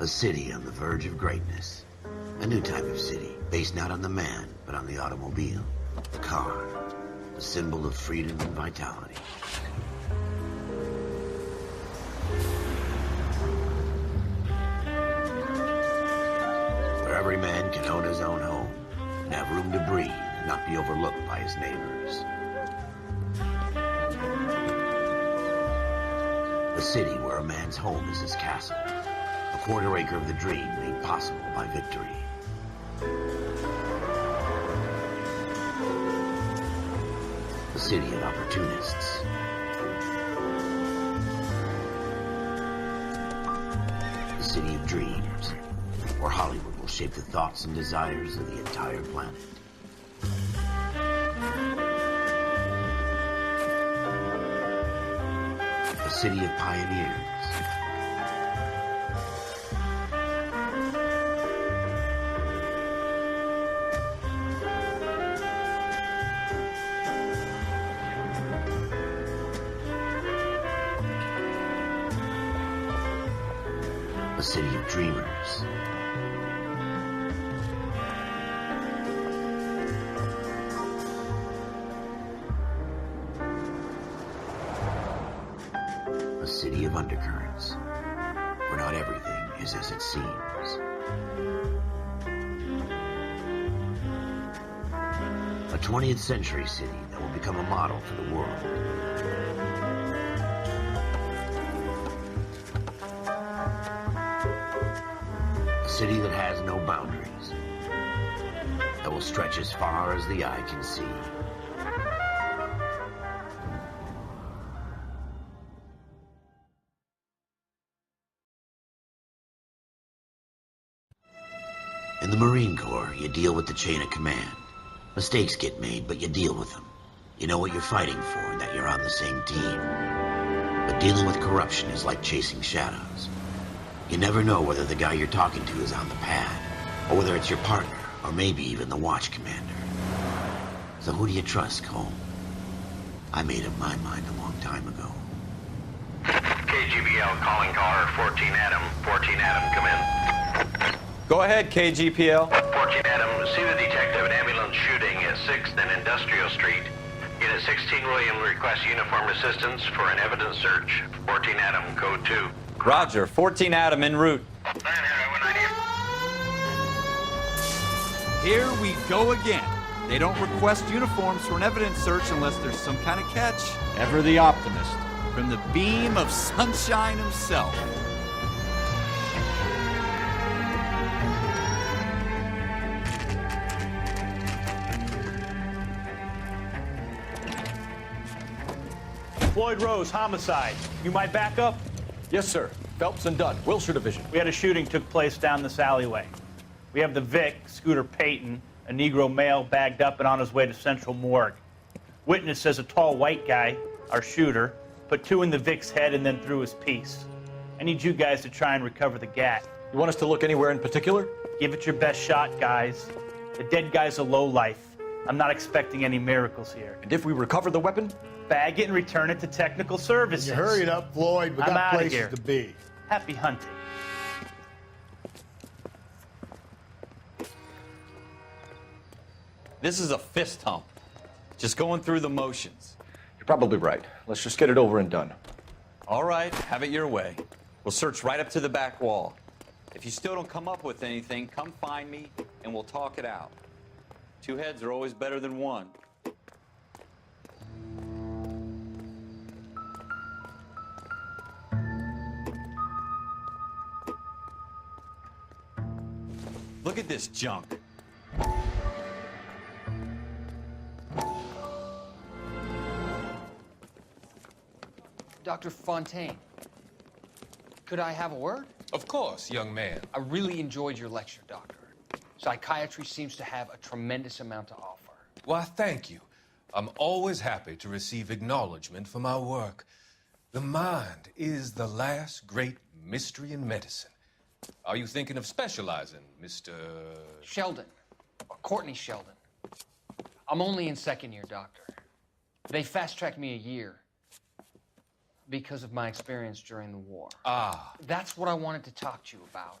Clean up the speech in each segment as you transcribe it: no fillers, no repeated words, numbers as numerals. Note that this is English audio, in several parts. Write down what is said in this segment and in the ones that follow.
A city on the verge of greatness. A new type of city, based not on the man, but on the automobile. The car. The symbol of freedom and vitality. Where every man can own his own home, and have room to breathe, and not be overlooked by his neighbors. A city where a man's home is his castle. A quarter acre of the dream made possible by victory. A city of opportunists. A city of dreams, where Hollywood will shape the thoughts and desires of the entire planet. A city of pioneers. A city of dreamers. A city of undercurrents, where not everything is as it seems. A 20th century city that will become a model for the world. A city that has no boundaries, that will stretch as far as the eye can see. In the Marine Corps, you deal with the chain of command. Mistakes get made, but you deal with them. You know what you're fighting for and that you're on the same team. But dealing with corruption is like chasing shadows. You never know whether the guy you're talking to is on the pad, or whether it's your partner, or maybe even the watch commander. So who do you trust, Cole? I made up my mind a long time ago. KGBL calling car 14 Adam. 14 Adam, come in. Go ahead, KGPL. 14 Adam, see the detective in ambulance shooting at 6th and Industrial Street. Unit 16 William requests uniform assistance for an evidence search. 14 Adam, code 2. Roger, 14 Adam en route. Here we go again. They don't request uniforms for an evidence search unless there's some kind of catch. Ever the optimist. From the beam of sunshine himself. Floyd Rose, homicide. You might back up? Yes, sir. Phelps and Dunn, Wilshire Division. We had a shooting took place down this alleyway. We have the Vic, Scooter Payton, a Negro male bagged up and on his way to Central Morgue. Witness says a tall white guy, our shooter, put 2 in the Vic's head and then threw his piece. I need you guys to try and recover the gat. You want us to look anywhere in particular? Give it your best shot, guys. The dead guy's a lowlife. I'm not expecting any miracles here. And if we recover the weapon? Bag it and return it to technical services. You hurry it up, Floyd. We I'm got outta places here. to be. Happy hunting. This is a fist hump. Just going through the motions. You're probably right. Let's just get it over and done. All right, have it your way. We'll search right up to the back wall. If you still don't come up with anything, come find me and we'll talk it out. 2 heads are always better than 1. Look at this junk. Dr. Fontaine, could I have a word? Of course, young man. I really enjoyed your lecture, Doctor. Psychiatry seems to have a tremendous amount to offer. Why, thank you. I'm always happy to receive acknowledgement for my work. The mind is the last great mystery in medicine. Are you thinking of specializing, Mr. Sheldon, or Courtney Sheldon. I'm only in 2nd year, Doctor. They fast-tracked me a year because of my experience during the war. Ah. That's what I wanted to talk to you about.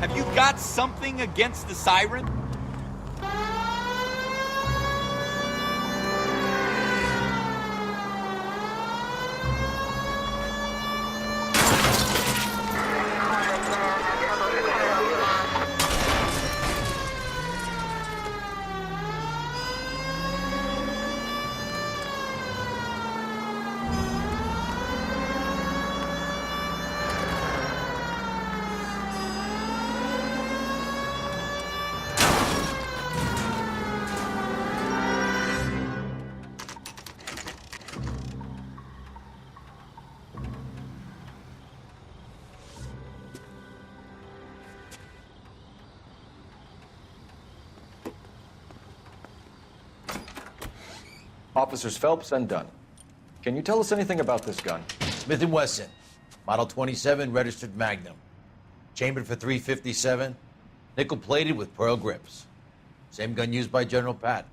Have you got something against the siren? Officers Phelps and Dunn. Can you tell us anything about this gun? Smith & Wesson, Model 27, registered Magnum. Chambered for .357, nickel-plated with pearl grips. Same gun used by General Patton.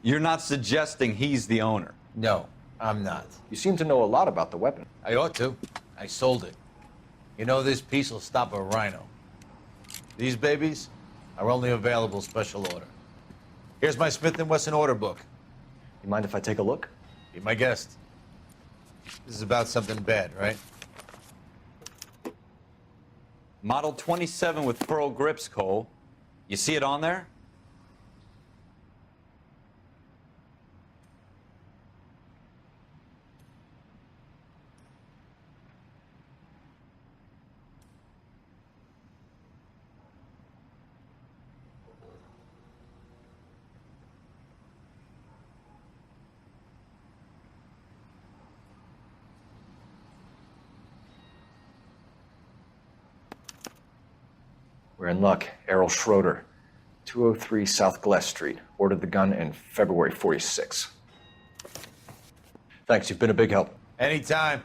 You're not suggesting he's the owner? No, I'm not. You seem to know a lot about the weapon. I ought to. I sold it. You know, this piece will stop a rhino. These babies are only available special order. Here's my Smith & Wesson order book. You mind if I take a look? Be my guest. This is about something bad, right? Model 27 with pearl grips, Cole. You see it on there? We're in luck. Errol Schroeder, 203 South Glass Street. Ordered the gun in February '46. Thanks, you've been a big help. Anytime.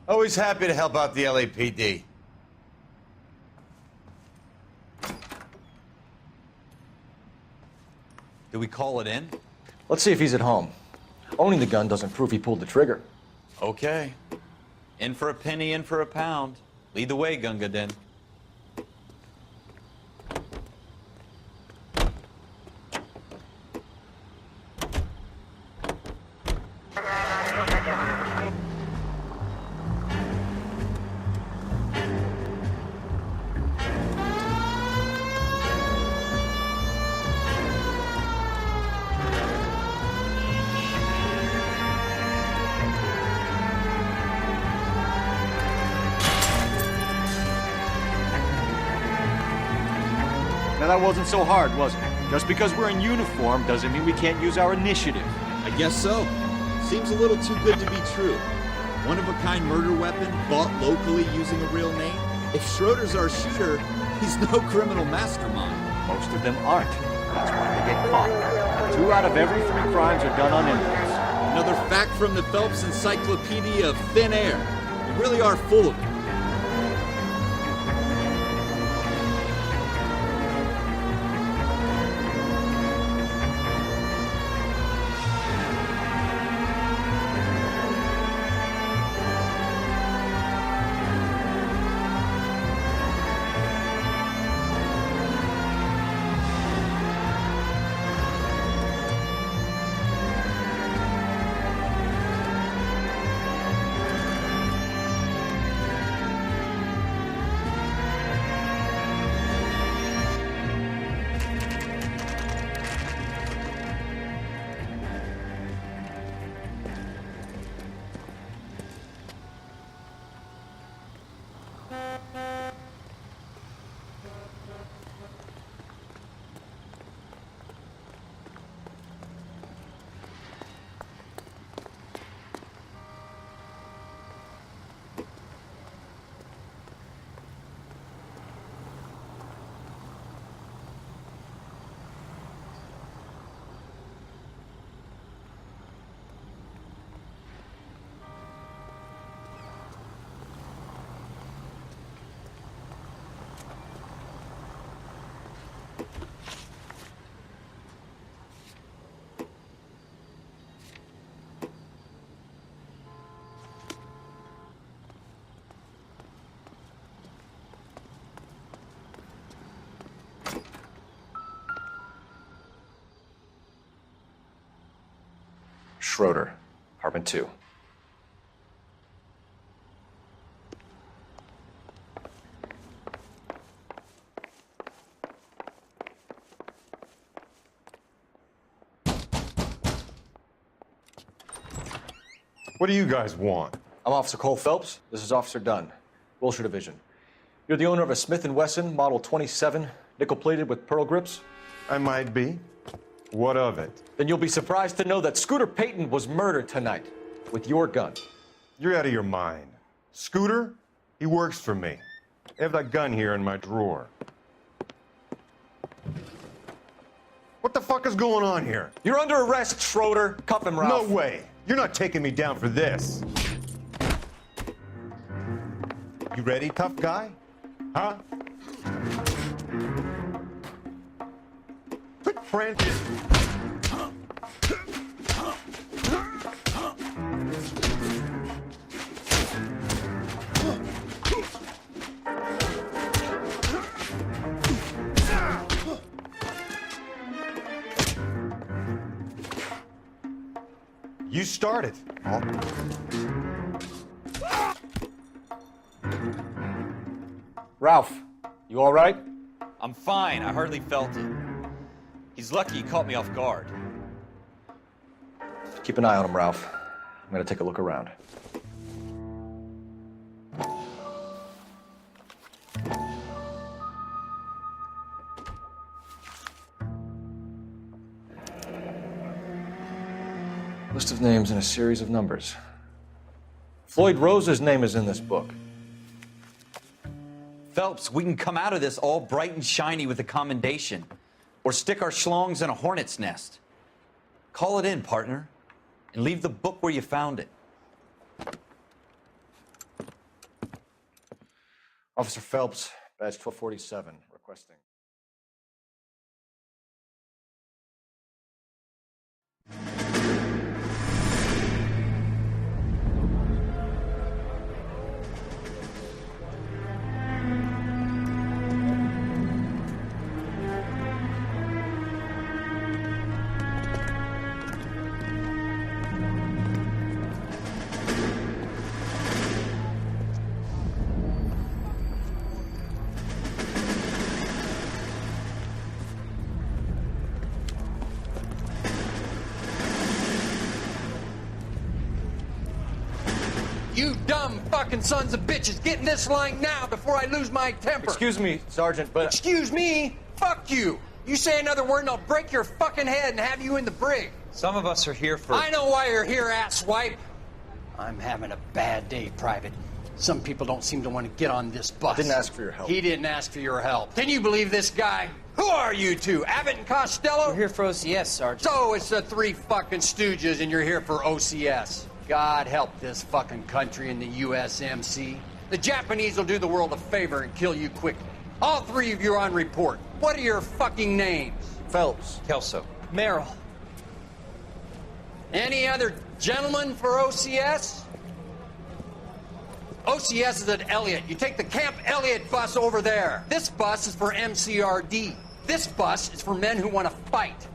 Always happy to help out the LAPD. Do we call it in? Let's see if he's at home. Owning the gun doesn't prove he pulled the trigger. Okay. In for a penny, in for a pound. Lead the way, Gunga Din. Now that wasn't so hard, was it? Just because we're in uniform doesn't mean we can't use our initiative. I guess so. Seems a little too good to be true. One-of-a-kind murder weapon bought locally using a real name? If Schroeder's our shooter, he's no criminal mastermind. Most of them aren't. That's why they get caught. 2 out of every 3 crimes are done on impulse. Another fact from the Phelps Encyclopedia of Thin Air. We really are full of it. Schroeder, apartment 2. What do you guys want? I'm Officer Cole Phelps. This is Officer Dunn, Wilshire Division. You're the owner of a Smith & Wesson Model 27, nickel-plated with pearl grips? I might be. What of it? Then you'll be surprised to know that Scooter Payton was murdered tonight with your gun. You're out of your mind. Scooter? He works for me. I have that gun here in my drawer. What the fuck is going on here? You're under arrest, Schroeder. Cuff him, Ralph. No way. You're not taking me down for this. You ready, tough guy? Huh? Quit prancing. You started. Ralph, you all right? I'm fine. I hardly felt it. He's lucky he caught me off guard. Keep an eye on him, Ralph. I'm gonna take a look around. List of names and a series of numbers. Floyd Rose's name is in this book. Phelps, we can come out of this all bright and shiny with a commendation, or stick our schlongs in a hornet's nest. Call it in, partner, and leave the book where you found it. Officer Phelps, badge 1247, requesting. You dumb fucking sons of bitches, get in this line now before I lose my temper. Excuse me, Sergeant, but... Excuse me? Fuck you. You say another word and I'll break your fucking head and have you in the brig. Some of us are here for... I know why you're here, asswipe. I'm having a bad day, Private. Some people don't seem to want to get on this bus. Didn't ask for your help. He didn't ask for your help. Can you believe this guy? Who are you two? Abbott and Costello? We're here for OCS, Sergeant. So it's the three fucking stooges and you're here for OCS. God help this fucking country and the USMC. The Japanese will do the world a favor and kill you quickly. All three of you are on report. What are your fucking names? Phelps. Kelso. Merrill. Any other gentlemen for OCS? OCS is at Elliott. You take the Camp Elliott bus over there. This bus is for MCRD. This bus is for men who want to fight.